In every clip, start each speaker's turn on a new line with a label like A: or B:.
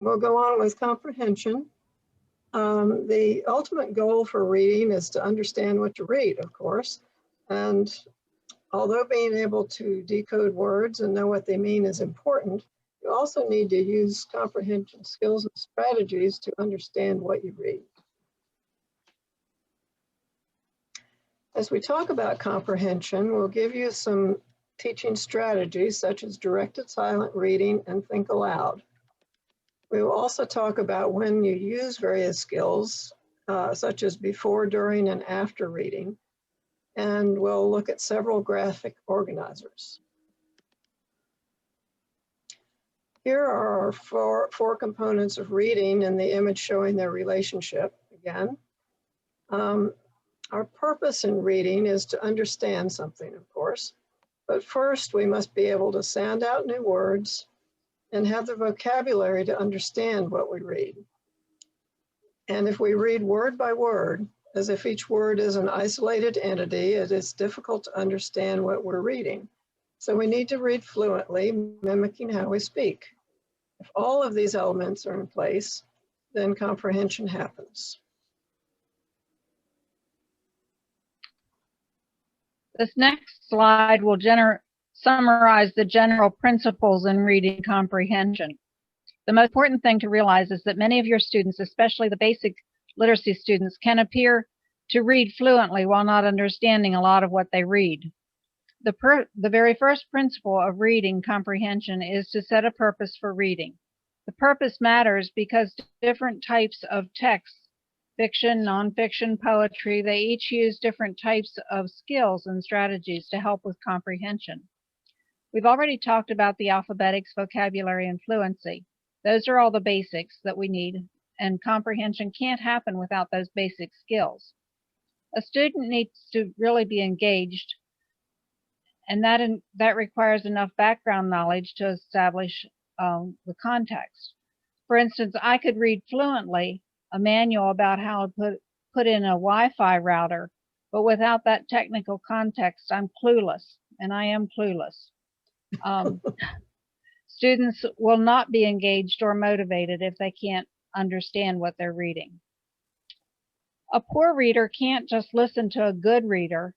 A: we'll go on with comprehension. The ultimate goal for reading is to understand what you read, of course. And although being able to decode words and know what they mean is important, you also need to use comprehension skills and strategies to understand what you read. As we talk about comprehension, we'll give you some teaching strategies such as directed silent reading and think aloud. We will also talk about when you use various skills, such as before, during, and after reading, and we'll look at several graphic organizers. Here are our four components of reading and the image showing their relationship again. Our purpose in reading is to understand something, of course, but first we must be able to sound out new words and have the vocabulary to understand what we read. And if we read word by word, as if each word is an isolated entity, it is difficult to understand what we're reading. So we need to read fluently, mimicking how we speak. If all of these elements are in place, then comprehension happens.
B: This next slide will summarize the general principles in reading comprehension. The most important thing to realize is that many of your students, especially the basic literacy students, can appear to read fluently while not understanding a lot of what they read. The very first principle of reading comprehension is to set a purpose for reading. The purpose matters because different types of texts, fiction, nonfiction, poetry, they each use different types of skills and strategies to help with comprehension. We've already talked about the alphabetics, vocabulary, and fluency. Those are all the basics that we need, and comprehension can't happen without those basic skills. A student needs to really be engaged, and that requires enough background knowledge to establish the context. For instance, I could read fluently a manual about how to put in a Wi-Fi router, but without that technical context, I'm clueless, and I am clueless. Students will not be engaged or motivated if they can't understand what they're reading. A poor reader can't just listen to a good reader.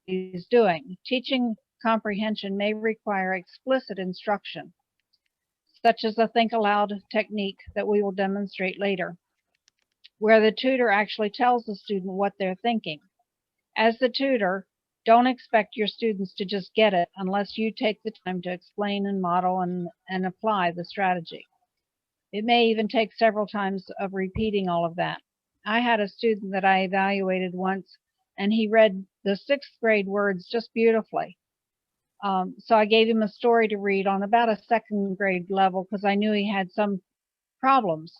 B: He's doing. Teaching comprehension may require explicit instruction, such as the think aloud technique that we will demonstrate later, where the tutor actually tells the student what they're thinking. As the tutor, don't expect your students to just get it unless you take the time to explain and model and apply the strategy. It may even take several times of repeating all of that. I had a student that I evaluated once, and he read the 6th grade words just beautifully. So I gave him a story to read on about a 2nd grade level because I knew he had some problems.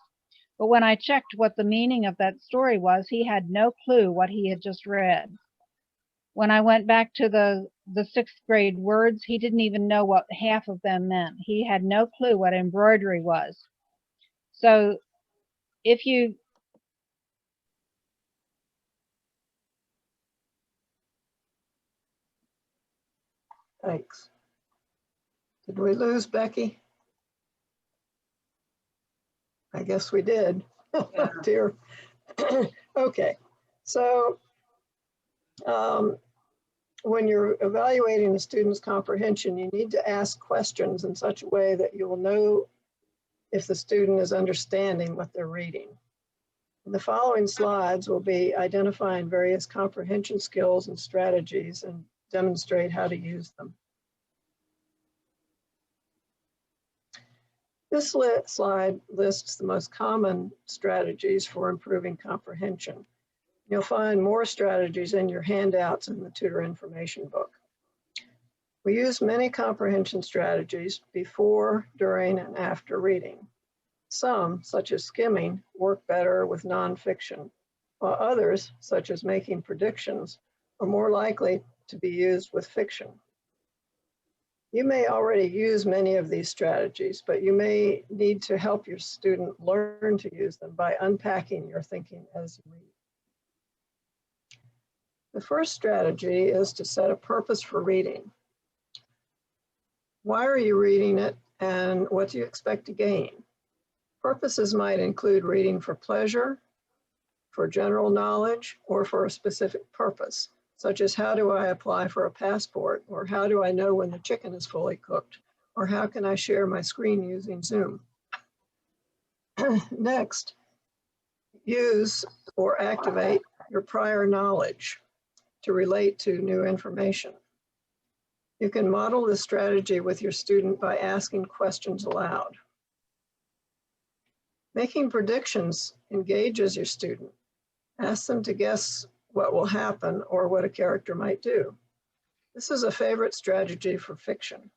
B: But when I checked what the meaning of that story was, he had no clue what he had just read. When I went back to the 6th grade words, he didn't even know what half of them meant. He had no clue what embroidery was. So if you
A: Thanks. Did we lose Becky? I guess we did. Oh, dear. Okay, so when you're evaluating a student's comprehension, you need to ask questions in such a way that you will know if the student is understanding what they're reading. The following slides will be identifying various comprehension skills and strategies and demonstrate how to use them. This slide lists the most common strategies for improving comprehension. You'll find more strategies in your handouts in the tutor information book. We use many comprehension strategies before, during, and after reading. Some, such as skimming, work better with nonfiction, while others, such as making predictions, are more likely to be used with fiction. You may already use many of these strategies, but you may need to help your student learn to use them by unpacking your thinking as you read. The first strategy is to set a purpose for reading. Why are you reading it, and what do you expect to gain? Purposes might include reading for pleasure, for general knowledge, or for a specific purpose, such as how do I apply for a passport, or how do I know when the chicken is fully cooked, or how can I share my screen using Zoom? Next, use or activate your prior knowledge to relate to new information. You can model this strategy with your student by asking questions aloud. Making predictions engages your student. Ask them to guess what will happen or what a character might do. This is a favorite strategy for fiction.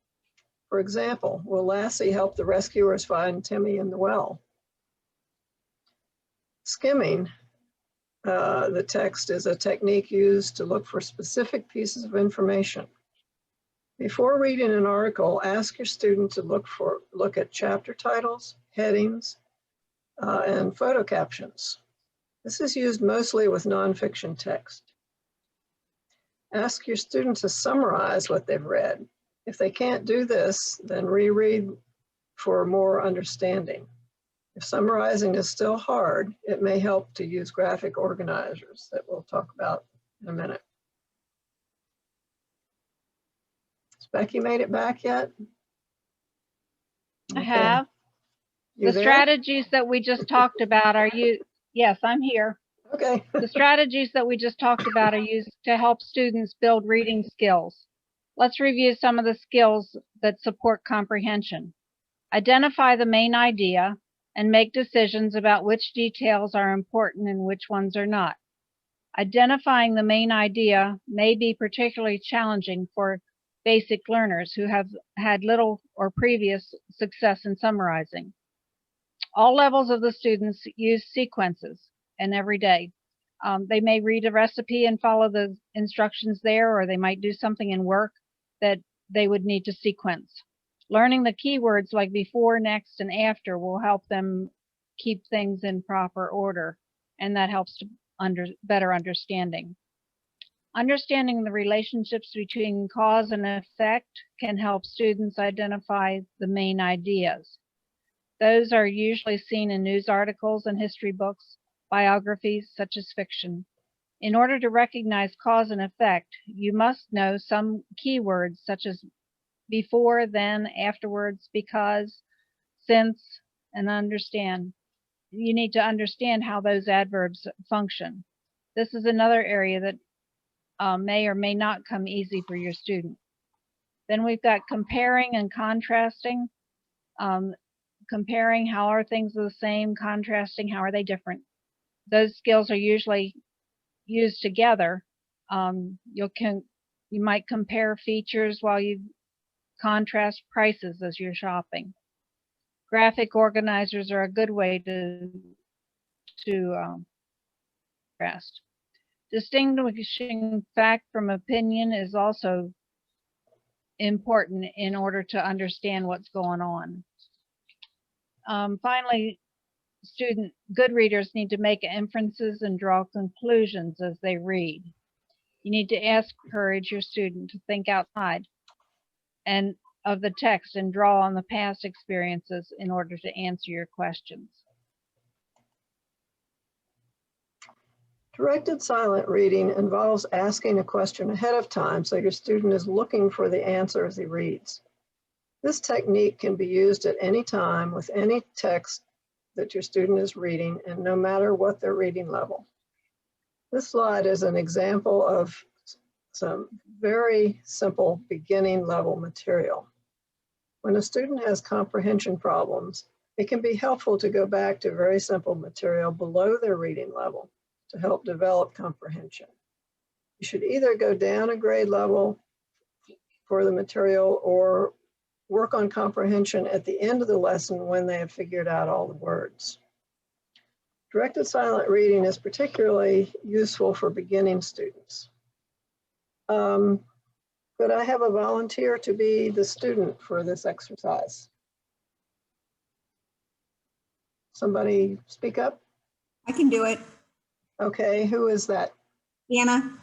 A: For example, will Lassie help the rescuers find Timmy in the well? Skimming the text is a technique used to look for specific pieces of information. Before reading an article, ask your student to look at chapter titles, headings, and photo captions. This is used mostly with nonfiction text. Ask your student to summarize what they've read. If they can't do this, then reread for more understanding. If summarizing is still hard, it may help to use graphic organizers that we'll talk about in a minute. Has Becky made it back yet?
B: I have.
A: You
B: The
A: there?
B: strategies that we just talked about are used. Yes, I'm here.
A: Okay.
B: The strategies that we just talked about are used to help students build reading skills. Let's review some of the skills that support comprehension. Identify the main idea and make decisions about which details are important and which ones are not. Identifying the main idea may be particularly challenging for basic learners who have had little or previous success in summarizing. All levels of the students use sequences and every day. They may read a recipe and follow the instructions there, or they might do something in work that they would need to sequence. Learning the keywords like before, next, and after will help them keep things in proper order, and that helps to better understanding. Understanding the relationships between cause and effect can help students identify the main ideas. Those are usually seen in news articles and history books, biographies, such as fiction. In order to recognize cause and effect, you must know some keywords such as before, then, afterwards, because, since, and understand. You need to understand how those adverbs function. This is another area that may or may not come easy for your student. Then we've got comparing and contrasting. Comparing, how are things the same? Contrasting, how are they different? Those skills are usually used together. You might compare features while you contrast prices as you're shopping. Graphic organizers are a good way to contrast. Distinguishing fact from opinion is also important in order to understand what's going on. Finally, good readers need to make inferences and draw conclusions as they read. You need to encourage your student to think outside and of the text and draw on the past experiences in order to answer your questions.
A: Directed silent reading involves asking a question ahead of time so your student is looking for the answer as he reads. This technique can be used at any time with any text that your student is reading, and no matter what their reading level. This slide is an example of some very simple beginning level material. When a student has comprehension problems, it can be helpful to go back to very simple material below their reading level to help develop comprehension. You should either go down a grade level for the material or work on comprehension at the end of the lesson when they have figured out all the words. Directed silent reading is particularly useful for beginning students. Could I have a volunteer to be the student for this exercise? Somebody speak up?
C: I can do it.
A: Okay, who is that?
C: Anna.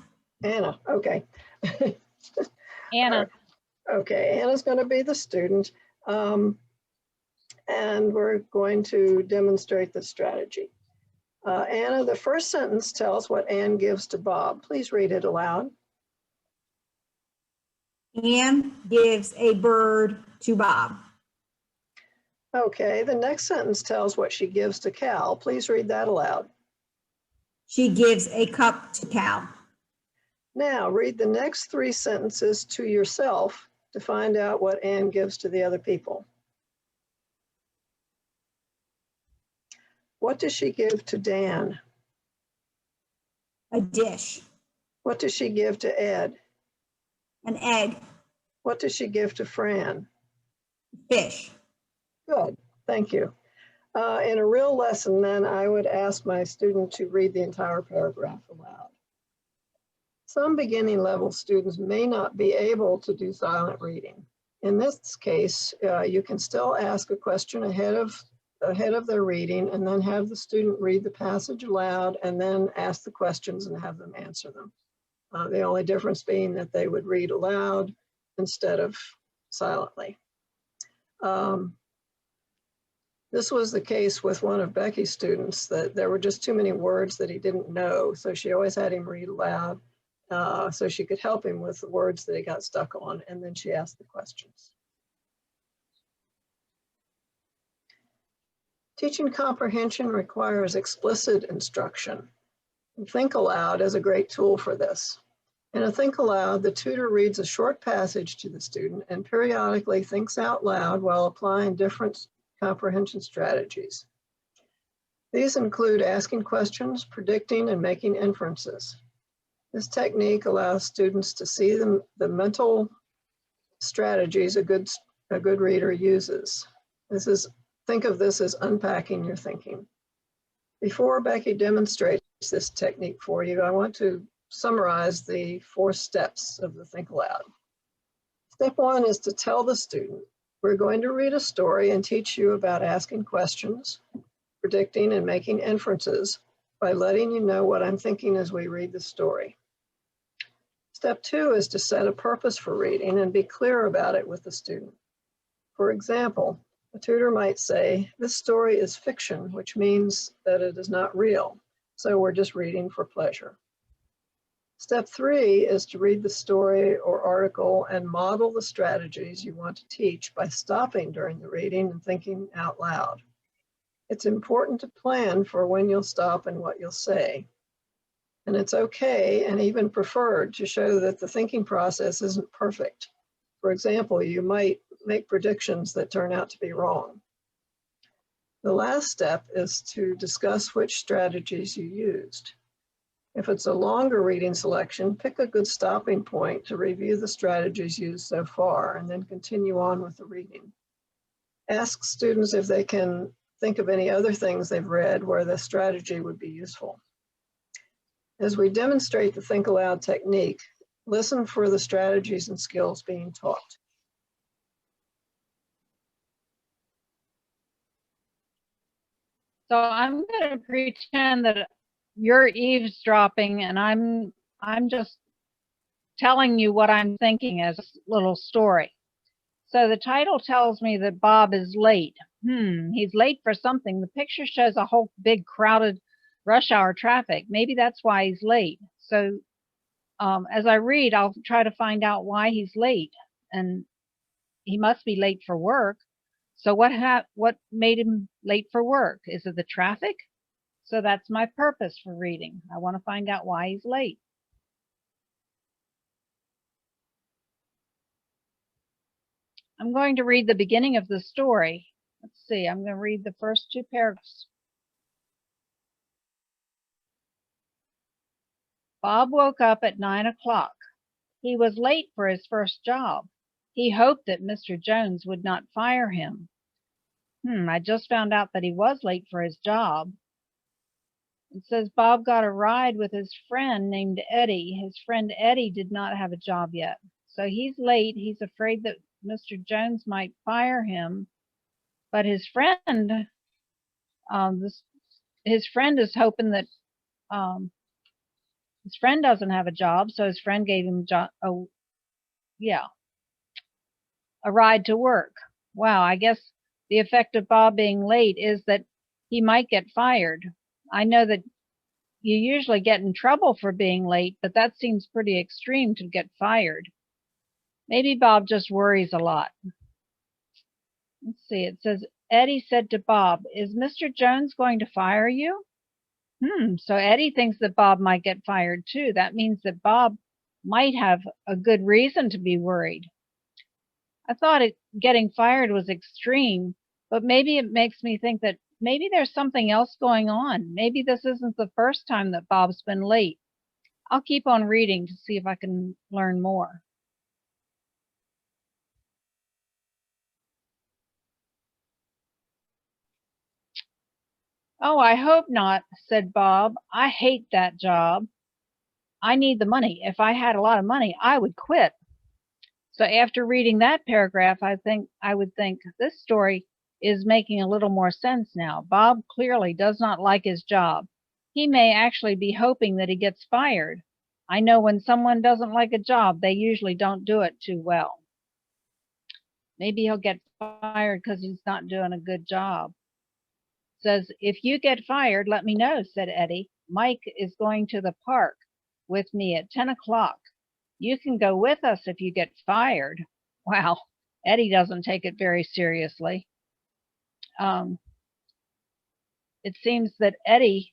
A: Anna, okay.
B: Anna.
A: Okay, Anna's going to be the student. and we're going to demonstrate the strategy. Anna, the first sentence tells what Anne gives to Bob. Please read it aloud.
C: Anne gives a bird to Bob.
A: Okay, the next sentence tells what she gives to Cal. Please read that aloud.
C: She gives a cup to Cal.
A: Now read the next 3 sentences to yourself to find out what Anne gives to the other people. What does she give to Dan?
C: A dish.
A: What does she give to Ed?
C: An egg.
A: What does she give to Fran?
C: Fish.
A: Good, thank you. In a real lesson, then, I would ask my student to read the entire paragraph aloud. Some beginning level students may not be able to do silent reading. In this case, you can still ask a question ahead of their reading and then have the student read the passage aloud and then ask the questions and have them answer them. The only difference being that they would read aloud instead of silently. This was the case with one of Becky's students, that there were just too many words that he didn't know. So she always had him read aloud so she could help him with the words that he got stuck on, and then she asked the questions. Teaching comprehension requires explicit instruction. Think Aloud is a great tool for this. In a Think Aloud, the tutor reads a short passage to the student and periodically thinks out loud while applying different comprehension strategies. These include asking questions, predicting, and making inferences. This technique allows students to see the mental strategies a good reader uses. Think of this as unpacking your thinking. Before Becky demonstrates this technique for you, I want to summarize the 4 steps of the Think Aloud. Step 1 is to tell the student, we're going to read a story and teach you about asking questions, predicting, and making inferences by letting you know what I'm thinking as we read the story. Step 2 is to set a purpose for reading and be clear about it with the student. For example, a tutor might say, this story is fiction, which means that it is not real, so we're just reading for pleasure. Step 3 is to read the story or article and model the strategies you want to teach by stopping during the reading and thinking out loud. It's important to plan for when you'll stop and what you'll say. And it's okay and even preferred to show that the thinking process isn't perfect. For example, you might make predictions that turn out to be wrong. The last step is to discuss which strategies you used. If it's a longer reading selection, pick a good stopping point to review the strategies used so far and then continue on with the reading. Ask students if they can think of any other things they've read where the strategy would be useful. As we demonstrate the Think Aloud technique, listen for the strategies and skills being taught.
B: So I'm going to pretend that you're eavesdropping and I'm just telling you what I'm thinking as a little story. So the title tells me that Bob is late. He's late for something. The picture shows a whole big crowded rush hour traffic. Maybe that's why he's late. So as I read, I'll try to find out why he's late. And he must be late for work. So what made him late for work? Is it the traffic? So that's my purpose for reading. I want to find out why he's late. I'm going to read the beginning of the story. Let's see, I'm going to read the first 2 paragraphs. Bob woke up at 9 o'clock. He was late for his first job. He hoped that Mr. Jones would not fire him. I just found out that he was late for his job. It says Bob got a ride with his friend named Eddie. His friend Eddie did not have a job yet. So he's late. He's afraid that Mr. Jones might fire him. But his friend, his friend is hoping that his friend doesn't have a job. So his friend gave him a ride to work. Wow, I guess The effect of Bob being late is that he might get fired. I know that you usually get in trouble for being late, but that seems pretty extreme to get fired. Maybe Bob just worries a lot. Let's see, it says, Eddie said to Bob, "Is Mr. Jones going to fire you?" So Eddie thinks that Bob might get fired too. That means that Bob might have a good reason to be worried. I thought getting fired was extreme, but maybe it makes me think that maybe there's something else going on. Maybe this isn't the first time that Bob's been late. I'll keep on reading to see if I can learn more. "Oh, I hope not," said Bob. "I hate that job. I need the money. If I had a lot of money, I would quit." So after reading that paragraph, I would think this story is making a little more sense now. Bob clearly does not like his job. He may actually be hoping that he gets fired. I know when someone doesn't like a job, they usually don't do it too well. Maybe he'll get fired because he's not doing a good job. It says, "If you get fired, let me know," said Eddie. "Mike is going to the park with me at 10 o'clock. You can go with us if you get fired." Wow, Eddie doesn't take it very seriously. It seems that Eddie,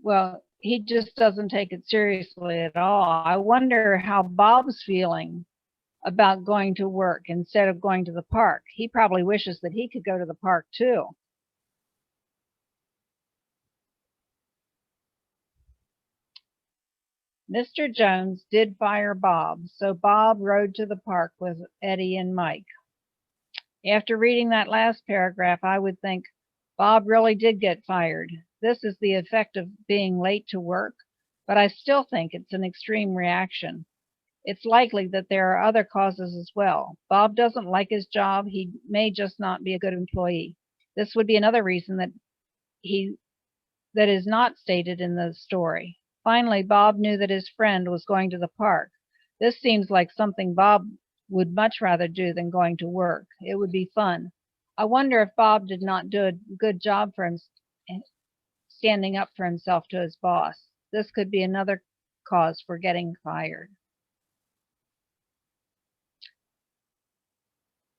B: well, he just doesn't take it seriously at all. I wonder how Bob's feeling about going to work instead of going to the park. He probably wishes that he could go to the park too. Mr. Jones did fire Bob, so Bob rode to the park with Eddie and Mike. After reading that last paragraph, I would think Bob really did get fired. This is the effect of being late to work, but I still think it's an extreme reaction. It's likely that there are other causes as well. Bob doesn't like his job. He may just not be a good employee. This would be another reason that is not stated in the story. Finally, Bob knew that his friend was going to the park. This seems like something Bob would much rather do than going to work. It would be fun. I wonder if Bob did not do a good job for him standing up for himself to his boss. This could be another cause for getting fired.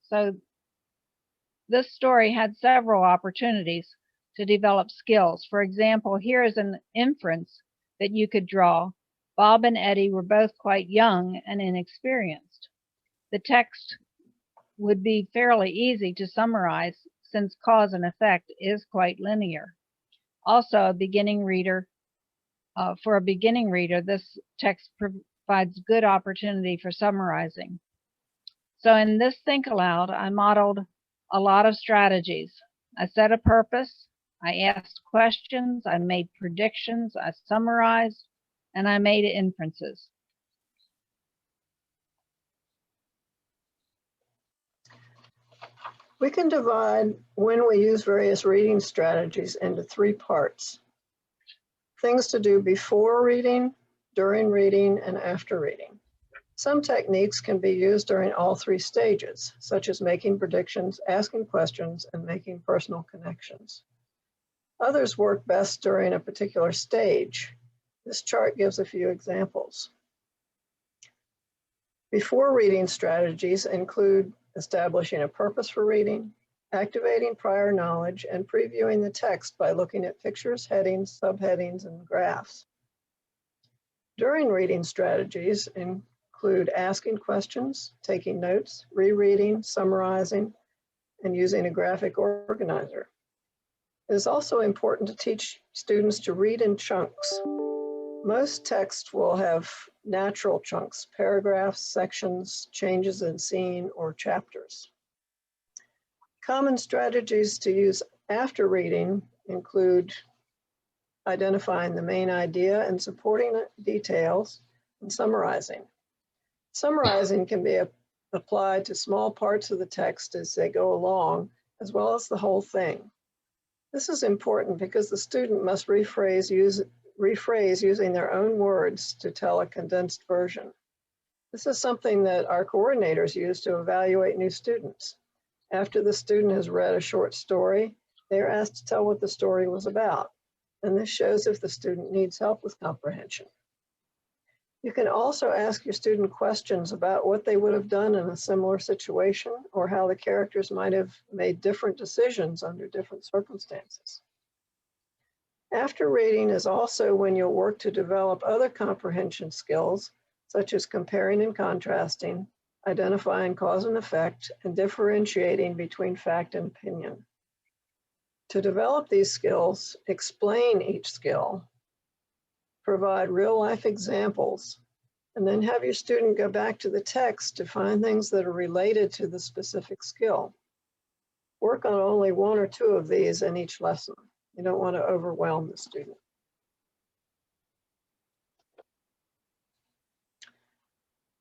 B: So this story had several opportunities to develop skills. For example, here is an inference that you could draw. Bob and Eddie were both quite young and inexperienced. The text would be fairly easy to summarize since cause and effect is quite linear. Also, for a beginning reader, this text provides good opportunity for summarizing. So in this Think Aloud, I modeled a lot of strategies. I set a purpose, I asked questions, I made predictions, I summarized, and I made inferences.
A: We can divide when we use various reading strategies into 3 parts. Things to do before reading, during reading, and after reading. Some techniques can be used during all 3 stages, such as making predictions, asking questions, and making personal connections. Others work best during a particular stage. This chart gives a few examples. Before reading strategies include establishing a purpose for reading, activating prior knowledge, and previewing the text by looking at pictures, headings, subheadings, and graphs. During reading strategies include asking questions, taking notes, rereading, summarizing, and using a graphic organizer. It is also important to teach students to read in chunks. Most texts will have natural chunks, paragraphs, sections, changes in scene, or chapters. Common strategies to use after reading include identifying the main idea and supporting details, and summarizing. Summarizing can be applied to small parts of the text as they go along, as well as the whole thing. This is important because the student must rephrase using their own words to tell a condensed version. This is something that our coordinators use to evaluate new students. After the student has read a short story, they are asked to tell what the story was about, and this shows if the student needs help with comprehension. You can also ask your student questions about what they would have done in a similar situation or how the characters might have made different decisions under different circumstances. After reading is also when you'll work to develop other comprehension skills, such as comparing and contrasting, identifying cause and effect, and differentiating between fact and opinion. To develop these skills, explain each skill, provide real-life examples, and then have your student go back to the text to find things that are related to the specific skill. Work on only one or two of these in each lesson. You don't want to overwhelm the student.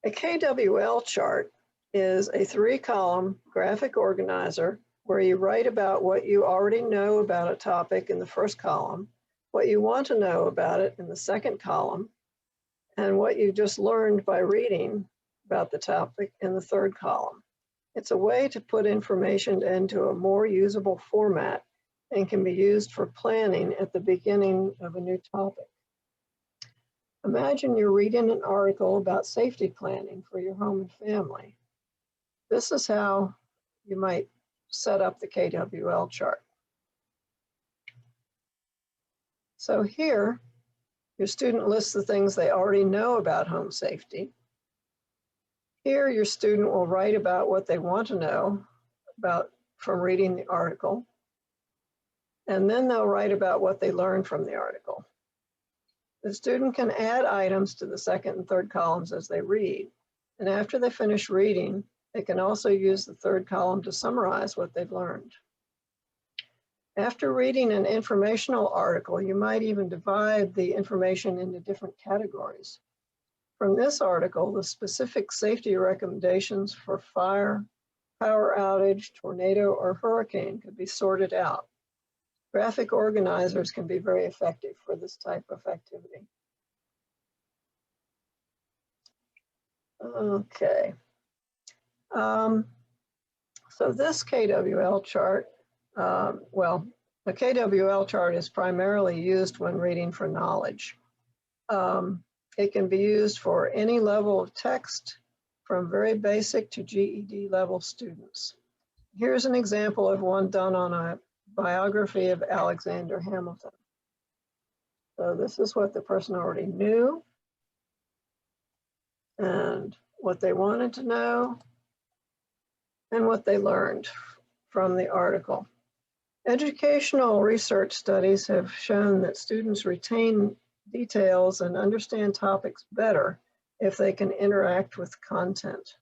A: A KWL chart is a 3-column graphic organizer where you write about what you already know about a topic in the first column, what you want to know about it in the second column, and what you just learned by reading about the topic in the third column. It's a way to put information into a more usable format and can be used for planning at the beginning of a new topic. Imagine you're reading an article about safety planning for your home and family. This is how you might set up the KWL chart. So here, your student lists the things they already know about home safety. Here, your student will write about what they want to know about from reading the article, and then they'll write about what they learned from the article. The student can add items to the second and third columns as they read, and after they finish reading, they can also use the third column to summarize what they've learned. After reading an informational article, you might even divide the information into different categories. From this article, the specific safety recommendations for fire, power outage, tornado, or hurricane could be sorted out. Graphic organizers can be very effective for this type of activity. Okay. So this KWL chart, well, the KWL chart is primarily used when reading for knowledge. It can be used for any level of text, from very basic to GED level students. Here's an example of one done on a biography of Alexander Hamilton. So this is what the person already knew and what they wanted to know and what they learned from the article. Educational research studies have shown that students retain details and understand topics better if they can interact with content.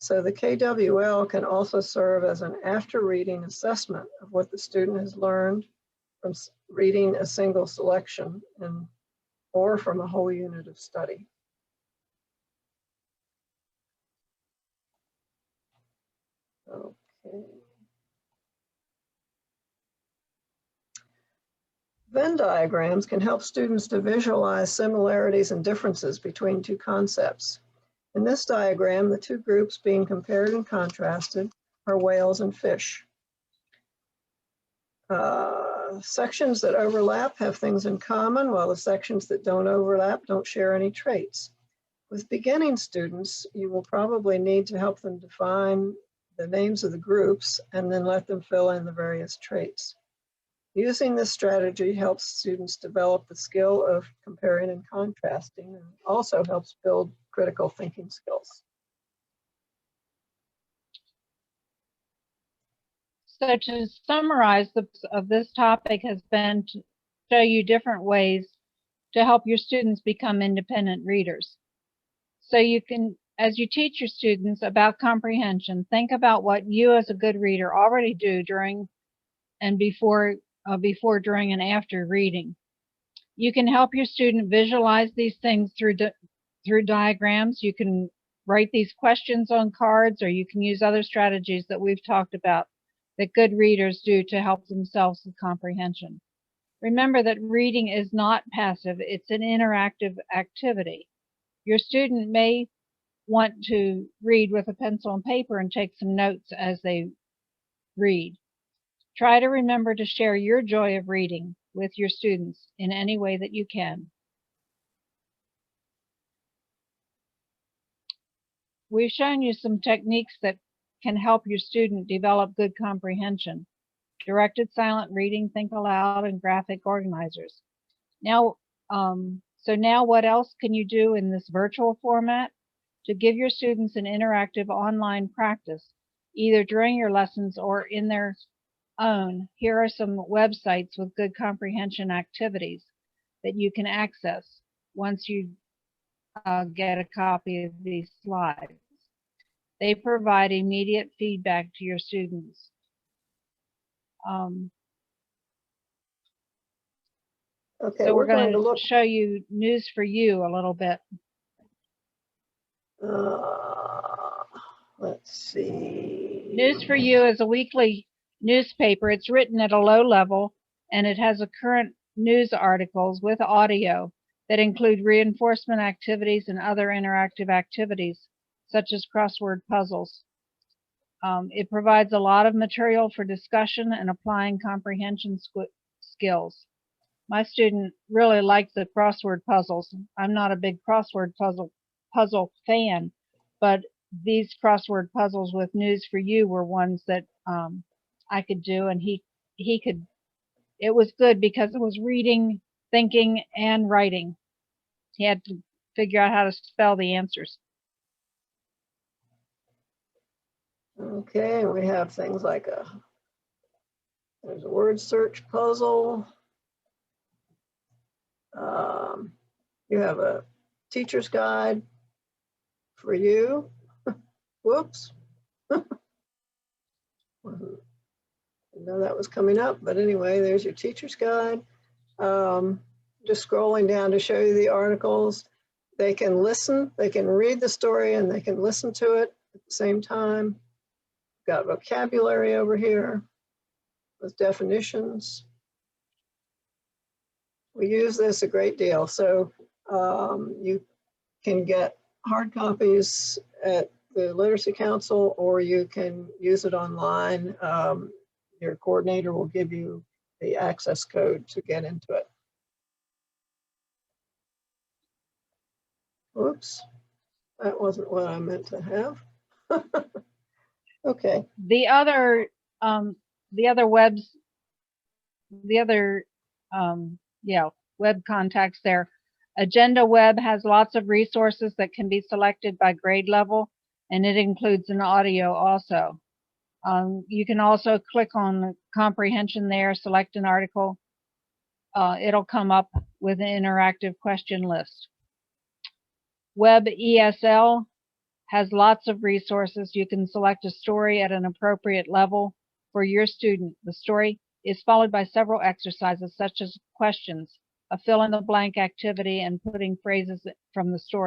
A: So the KWL can also serve as an after-reading assessment of what the student has learned from reading a single selection or from a whole unit of study. Okay. Venn diagrams can help students to visualize similarities and differences between two concepts. In this diagram, the two groups being compared and contrasted are whales and fish. Sections that overlap have things in common, while the sections that don't overlap don't share any traits. With beginning students, you will probably need to help them define the names of the groups and then let them fill in the various traits. Using this strategy helps students develop the skill of comparing and contrasting, and also helps build critical thinking skills.
B: So to summarize, the purpose of this topic has been to show you different ways to help your students become independent readers. So you can, as you teach your students about comprehension, think about what you as a good reader already do during and before, during, and after reading. You can help your student visualize these things through diagrams. You can write these questions on cards, or you can use other strategies that we've talked about that good readers do to help themselves with comprehension. Remember that reading is not passive, it's an interactive activity. Your student may want to read with a pencil and paper and take some notes as they read. Try to remember to share your joy of reading with your students in any way that you can. We've shown you some techniques that can help your student develop good comprehension. Directed silent reading, think aloud, and graphic organizers. Now, now what else can you do in this virtual format? To give your students an interactive online practice, either during your lessons or in their own, here are some websites with good comprehension activities that you can access once you get a copy of these slides. They provide immediate feedback to your students.
A: Okay,
B: So we're going to
A: look.
B: show you News for You a little bit.
A: Let's see.
B: News for You is a weekly newspaper. It's written at a low level, and it has a current news articles with audio that include reinforcement activities and other interactive activities, such as crossword puzzles. It provides a lot of material for discussion and applying comprehension skills. My student really liked the crossword puzzles. I'm not a big crossword puzzle fan, but these crossword puzzles with News for You were ones that I could do, and he could. It was good because it was reading, thinking, and writing. He had to figure out how to spell the answers.
A: Okay, we have things like there's a word search puzzle. You have a teacher's guide for you. Whoops. Didn't know that was coming up, but anyway, there's your teacher's guide. Just scrolling down to show you the articles. They can listen, they can read the story, and they can listen to it at the same time. Got vocabulary over here with definitions. We use this a great deal. So you can get hard copies at the Literacy Council, or you can use it online. Your coordinator will give you the access code to get into it. Oops, that wasn't what I meant to have. Okay.
B: The other web contacts there. Agenda Web has lots of resources that can be selected by grade level, and it includes an audio also. You can also click on comprehension there, select an article. It'll come up with an interactive question list. Web ESL has lots of resources. You can select a story at an appropriate level for your student. The story is followed by several exercises such as questions, a fill-in-the-blank activity, and putting phrases from the story